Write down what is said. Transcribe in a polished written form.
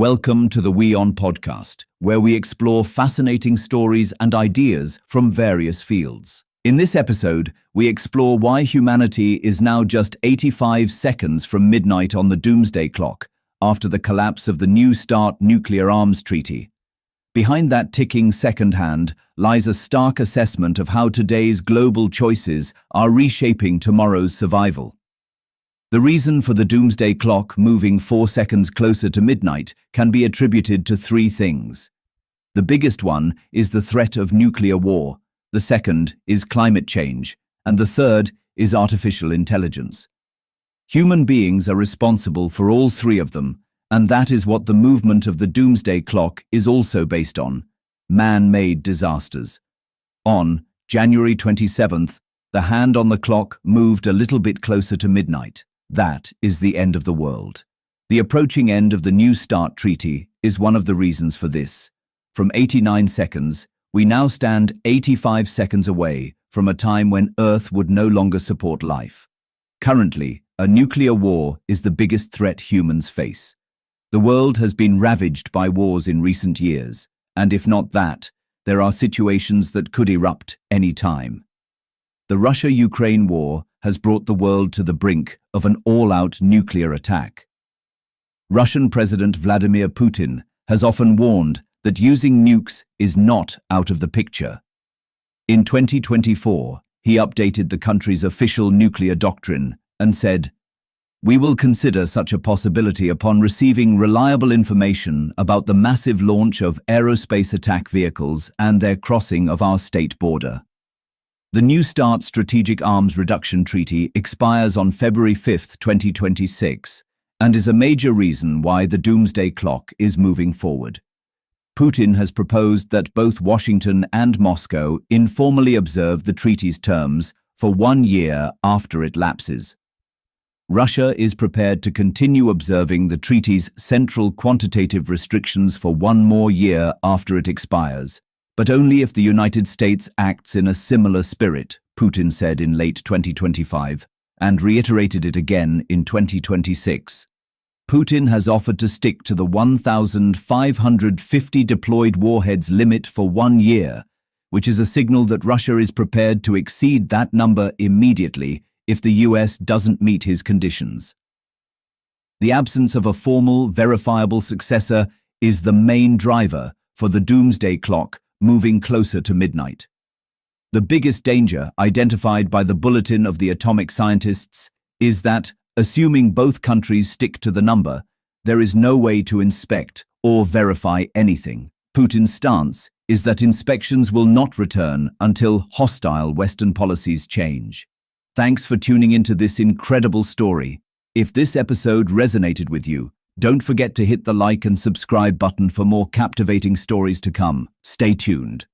Welcome to the WION podcast, where we explore fascinating stories and ideas from various fields. In this episode, we explore why humanity is now just 85 seconds from midnight on the Doomsday Clock, after the collapse of the New START nuclear arms treaty. Behind that ticking second hand lies a stark assessment of how today's global choices are reshaping tomorrow's survival. The reason for the Doomsday Clock moving 4 seconds closer to midnight can be attributed to three things. The biggest one is the threat of nuclear war, the second is climate change, and the third is artificial intelligence. Human beings are responsible for all three of them, and that is what the movement of the Doomsday Clock is also based on: man-made disasters. On January 27th, the hand on the clock moved a little bit closer to midnight. That is the end of the world. The approaching end of the New START treaty is one of the reasons for this. From 89 seconds, we now stand 85 seconds away from a time when Earth would no longer support life. Currently, a nuclear war is the biggest threat humans face. The world has been ravaged by wars in recent years, and if not that, there are situations that could erupt any time. The Russia-Ukraine war has brought the world to the brink of an all-out nuclear attack. Russian President Vladimir Putin has often warned that using nukes is not out of the picture. In 2024, he updated the country's official nuclear doctrine and said, "We will consider such a possibility upon receiving reliable information about the massive launch of aerospace attack vehicles and their crossing of our state border." The New START Strategic Arms Reduction Treaty expires on February 5, 2026, and is a major reason why the Doomsday Clock is moving forward. Putin has proposed that both Washington and Moscow informally observe the treaty's terms for 1 year after it lapses. Russia is prepared to continue observing the treaty's central quantitative restrictions for 1 more year after it expires, but only if the United States acts in a similar spirit, Putin said in late 2025, and reiterated it again in 2026. Putin has offered to stick to the 1,550 deployed warheads limit for 1 year, which is a signal that Russia is prepared to exceed that number immediately if the US doesn't meet his conditions. The absence of a formal, verifiable successor is the main driver for the Doomsday Clock moving closer to midnight. The biggest danger identified by the Bulletin of the Atomic Scientists is that, assuming both countries stick to the number, there is no way to inspect or verify anything. Putin's stance is that inspections will not return until hostile Western policies change. Thanks for tuning into this incredible story. If this episode resonated with you, don't forget to hit the like and subscribe button for more captivating stories to come. Stay tuned.